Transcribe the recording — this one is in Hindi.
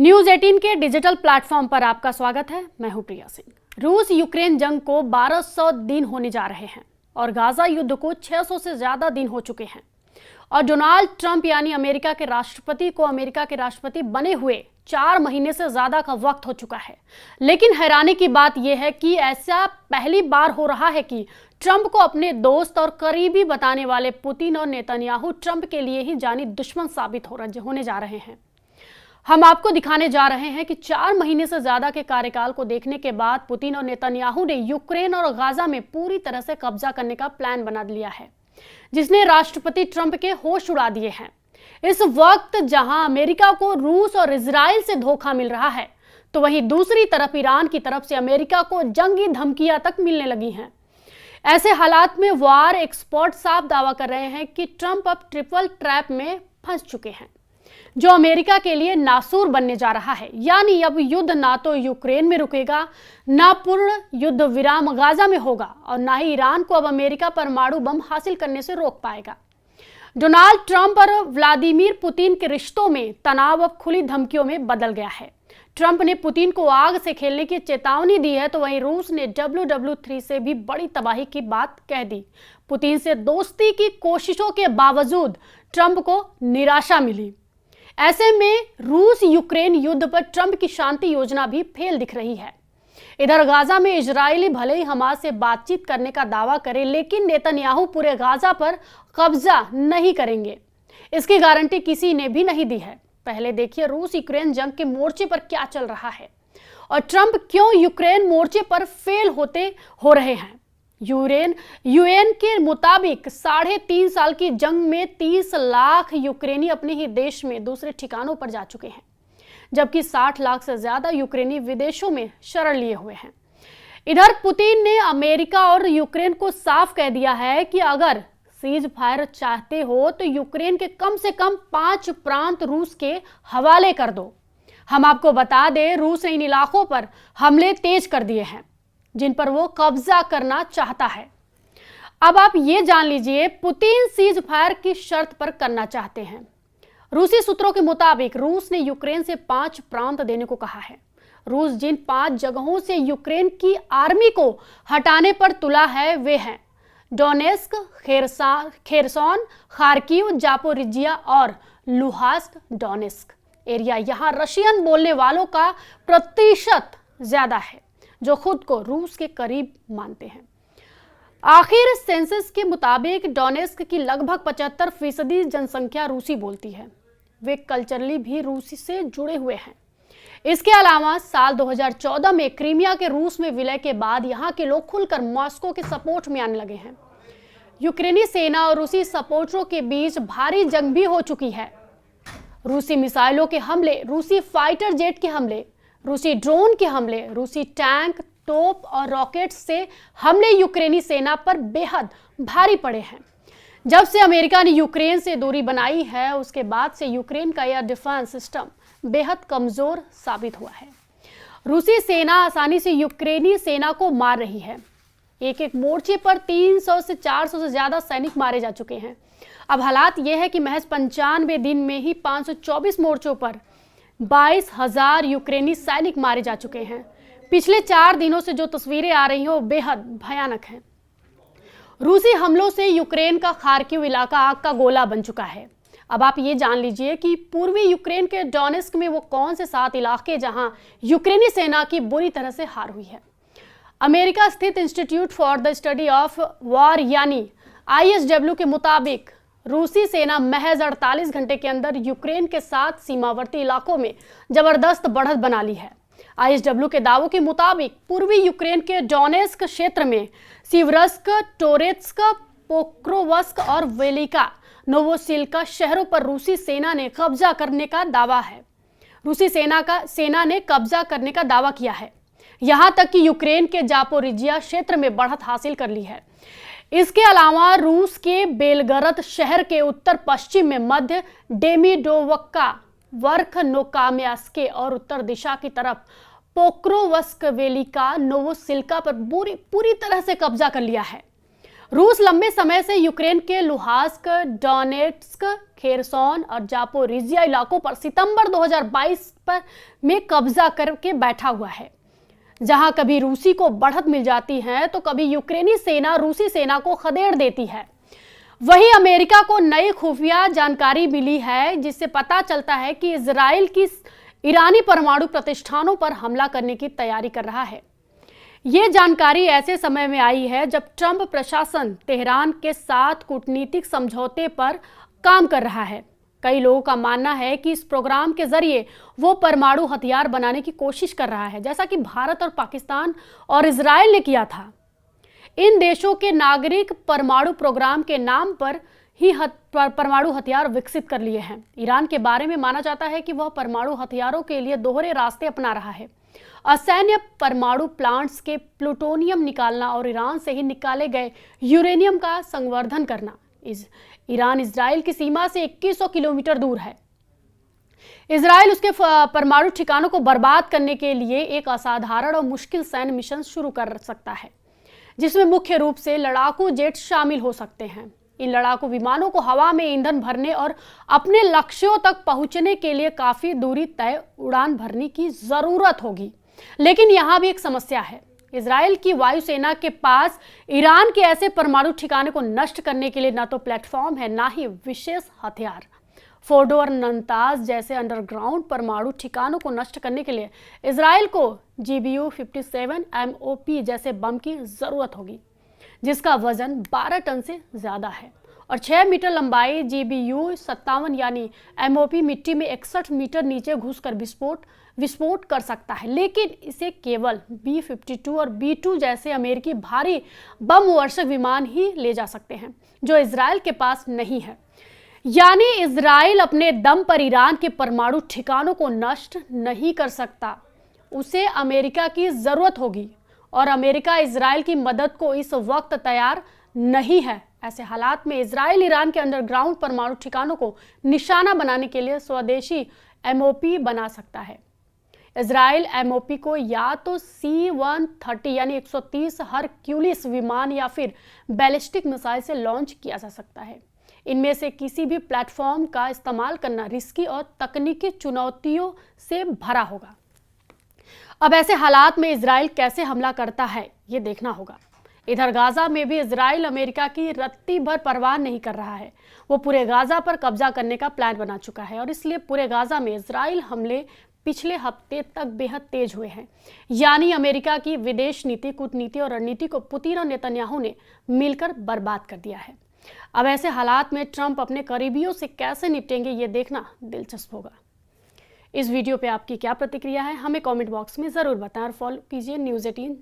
न्यूज 18 के डिजिटल प्लेटफॉर्म पर आपका स्वागत है। मैं हूं प्रिया सिंह। रूस यूक्रेन जंग को 1200 दिन होने जा रहे हैं और गाजा युद्ध को 600 से ज्यादा दिन हो चुके हैं और डोनाल्ड ट्रंप यानी अमेरिका के राष्ट्रपति बने हुए 4 महीने से ज्यादा का वक्त हो चुका है। लेकिन हैरानी की बात यह है कि ऐसा पहली बार हो रहा है कि ट्रंप को अपने दोस्त और करीबी बताने वाले पुतिन और नेतन्याहू ट्रंप के लिए ही जानी दुश्मन साबित होने जा रहे हैं। हम आपको दिखाने जा रहे हैं कि 4 महीने से ज्यादा के कार्यकाल को देखने के बाद पुतिन और नेतन्याहू ने यूक्रेन और गाजा में पूरी तरह से कब्जा करने का प्लान बना लिया है, जिसने राष्ट्रपति ट्रंप के होश उड़ा दिए हैं। इस वक्त जहां अमेरिका को रूस और इजराइल से धोखा मिल रहा है, तो वहीं दूसरी तरफ ईरान की तरफ से अमेरिका को जंगी धमकियां तक मिलने लगी हैं। ऐसे हालात में वार एक्सपर्ट साफ दावा कर रहे हैं कि ट्रंप अब ट्रिपल ट्रैप में फंस चुके हैं, जो अमेरिका के लिए नासूर बनने जा रहा है। यानी अब युद्ध ना तो यूक्रेन में रुकेगा, ना पूर्ण युद्ध विराम गाजा में होगा और ना ही ईरान को अब अमेरिका परमाणु बम हासिल करने से रोक पाएगा। डोनाल्ड ट्रंप और व्लादिमीर पुतिन के रिश्तों में तनाव अब खुली धमकियों में बदल गया है। ट्रंप ने पुतिन को आग से खेलने की चेतावनी दी है, तो वहीं रूस ने WW3 से भी बड़ी तबाही की बात कह दी। पुतिन से दोस्ती की कोशिशों के बावजूद ट्रंप को निराशा मिली। ऐसे में रूस यूक्रेन युद्ध पर ट्रंप की शांति योजना भी फेल दिख रही है। इधर गाजा में इजरायली भले ही हमास से बातचीत करने का दावा करे, लेकिन नेतन्याहू पूरे गाजा पर कब्जा नहीं करेंगे, इसकी गारंटी किसी ने भी नहीं दी है। पहले देखिए रूस यूक्रेन जंग के मोर्चे पर क्या चल रहा है और ट्रंप क्यों यूक्रेन मोर्चे पर फेल हो रहे हैं। यूएन के मुताबिक 3.5 साल की जंग में 30 लाख यूक्रेनी अपने ही देश में दूसरे ठिकानों पर जा चुके हैं, जबकि 60 लाख से ज्यादा यूक्रेनी विदेशों में शरण लिए हुए हैं। इधर पुतिन ने अमेरिका और यूक्रेन को साफ कह दिया है कि अगर सीज फायर चाहते हो तो यूक्रेन के कम से कम 5 प्रांत रूस के हवाले कर दो। हम आपको बता दें, रूस ने इन इलाकों पर हमले तेज कर दिए हैं जिन पर वो कब्जा करना चाहता है। अब आप ये जान लीजिए, पुतिन सीज फायर की शर्त पर करना चाहते हैं। रूसी सूत्रों के मुताबिक रूस ने यूक्रेन से 5 प्रांत देने को कहा है। रूस जिन 5 जगहों से यूक्रेन की आर्मी को हटाने पर तुला है वे हैं डोनेस्क, खेरसोन, खार्किव, जापोरिजिया और लुहांस्क डोनेस्क एरिया। यहां रशियन बोलने वालों का प्रतिशत ज्यादा है, जो खुद को रूस के करीब मानते हैं। आखिर सेंसस के मुताबिक डोनेस्क की लगभग 75% जनसंख्या रूसी बोलती है। वे कल्चरली भी रूसी से जुड़े हुए हैं। इसके अलावा साल 2014 में क्रीमिया के रूस में विलय के बाद यहाँ के लोग खुलकर मॉस्को के सपोर्ट में आने लगे हैं। यूक्रेनी सेना और रूसी सपोर्टरों के बीच भारी जंग भी हो चुकी है। रूसी मिसाइलों के हमले, रूसी फाइटर जेट के हमले, रूसी ड्रोन के हमले, रूसी टैंक, तोप और रॉकेट से हमले यूक्रेनी सेना पर बेहद भारी पड़े हैं। जब से अमेरिका ने यूक्रेन से दूरी बनाई है, उसके बाद से यूक्रेन का एयर डिफेंस सिस्टम बेहद कमजोर साबित हुआ है। रूसी सेना आसानी से यूक्रेनी सेना को मार रही है। एक मोर्चे पर 300 से 400 से ज्यादा सैनिक मारे जा चुके हैं। अब हालात यह है कि महज 95 दिन में ही 524 मोर्चों पर 22,000 यूक्रेनी सैनिक मारे जा चुके हैं। पिछले 4 दिनों से जो तस्वीरें आ रही हैं वो बेहद भयानक हैं। रूसी हमलों से यूक्रेन का खार्किव इलाका आग का गोला बन चुका है। अब आप ये जान लीजिए कि पूर्वी यूक्रेन के डोनेस्क में वो कौन से 7 इलाके जहां यूक्रेनी सेना की बुरी तरह से हार हुई है। अमेरिका स्थित institute for the study of war यानी ISW के मुताबिक रूसी सेना महज 48 घंटे के अंदर यूक्रेन के 7 सीमावर्ती इलाकों में जबरदस्त बढ़त बना ली है। ISW के दावों के मुताबिक पूर्वी यूक्रेन के डोनेस्क क्षेत्र में सिवरस्क, टोरेत्स्क, पोक्रोवस्क और वेलिका नोवोसिल्का शहरों पर रूसी सेना ने कब्जा करने का दावा है। रूसी सेना ने कब्जा करने का दावा किया है। यहां तक कि यूक्रेन के जापोरिजिया क्षेत्र में बढ़त हासिल कर ली है। इसके अलावा रूस के बेलगरद शहर के उत्तर पश्चिम में मध्य डेमिडोवक्का, वर्ख नोकाम्यास्के और उत्तर दिशा की तरफ पोक्रोवस्क, वेलिका, नोवोसिल्का पर पूरी तरह से कब्जा कर लिया है। रूस लंबे समय से यूक्रेन के लुहांस्क, डोनेट्स्क, खेरसोन और जापोरिजिया इलाकों पर सितंबर 2022 में कब्जा करके बैठा हुआ है। जहां कभी रूसी को बढ़त मिल जाती है तो कभी यूक्रेनी सेना रूसी सेना को खदेड़ देती है। वहीं अमेरिका को नई खुफिया जानकारी मिली है जिससे पता चलता है कि इजराइल की ईरानी परमाणु प्रतिष्ठानों पर हमला करने की तैयारी कर रहा है। ये जानकारी ऐसे समय में आई है जब ट्रंप प्रशासन तेहरान के साथ कूटनीतिक समझौते पर काम कर रहा है। कई लोगों का मानना है कि इस प्रोग्राम के जरिए वो परमाणु हथियार बनाने की कोशिश कर रहा है, जैसा कि भारत और पाकिस्तान और इजराइल ने किया था। इन देशों के नागरिक परमाणु प्रोग्राम के नाम पर ही परमाणु हथियार विकसित कर लिए हैं। ईरान के बारे में माना जाता है कि वह परमाणु हथियारों के लिए दोहरे रास्ते अपना रहा है। असैन्य परमाणु प्लांट्स के प्लूटोनियम निकालना और ईरान से ही निकाले गए यूरेनियम का संवर्धन करना। ईरान इजराइल की सीमा से 2100 किलोमीटर दूर है। इजराइल उसके परमाणु ठिकानों को बर्बाद करने के लिए एक असाधारण और मुश्किल सैन्य मिशन शुरू कर सकता है, जिसमें मुख्य रूप से लड़ाकू जेट शामिल हो सकते हैं। इन लड़ाकू विमानों को हवा में ईंधन भरने और अपने लक्ष्यों तक पहुंचने के लिए काफी दूरी तय उड़ान भरने की जरूरत होगी। लेकिन यहां भी एक समस्या है। इजराइल की वायुसेना के पास ईरान के ऐसे परमाणु ठिकाने को नष्ट करने के लिए न तो प्लेटफॉर्म है, ना ही विशेष हथियार। फोर्डो और नंताज जैसे अंडरग्राउंड परमाणु ठिकानों को नष्ट करने के लिए इजराइल को GBU-57 MOP जैसे बम की जरूरत होगी, जिसका वजन 12 टन से ज्यादा है और 6 मीटर लंबाई। GBU-57 यानी MOP मिट्टी में 61 मीटर नीचे घुसकर विस्फोट कर सकता है, लेकिन इसे केवल B-52 और B-2 जैसे अमेरिकी भारी बम वर्षक विमान ही ले जा सकते हैं, जो इजराइल के पास नहीं है। यानी इजराइल अपने दम पर ईरान के परमाणु ठिकानों को नष्ट नहीं कर सकता, उसे अमेरिका की जरूरत होगी और अमेरिका इजराइल की मदद को इस वक्त तैयार नहीं है। ऐसे हालात में इजराइल ईरान के अंडरग्राउंड परमाणु ठिकानों को निशाना बनाने के लिए स्वदेशी MOP बना सकता है। इजराइल MOP को या तो C-130 यानी 130 हरक्यूलिस विमान या फिर बैलिस्टिक मिसाइल से लॉन्च किया जा सकता है। इनमें से किसी भी प्लेटफॉर्म का इस्तेमाल करना रिस्की और तकनीकी चुनौतियों से भरा होगा। अब ऐसे हालात में इजराइल कैसे हमला करता है, ये देखना होगा। इधर गाजा में भी इजराइल अमेरिका की रत्ती भर परवाह नहीं कर रहा है। वो पूरे गाजा पर कब्जा करने का प्लान बना चुका है और इसलिए पूरे गाजा में इजराइल हमले पिछले हफ्ते तक बेहद तेज हुए हैं। यानी अमेरिका की विदेश नीति, कूटनीति और रणनीति को पुतिन और नेतन्याहू ने मिलकर बर्बाद कर दिया है। अब ऐसे हालात में ट्रंप अपने करीबियों से कैसे निपटेंगे, ये देखना दिलचस्प होगा। इस वीडियो पे आपकी क्या प्रतिक्रिया है, हमें कमेंट बॉक्स में जरूर बताएं और फॉलो कीजिए News 18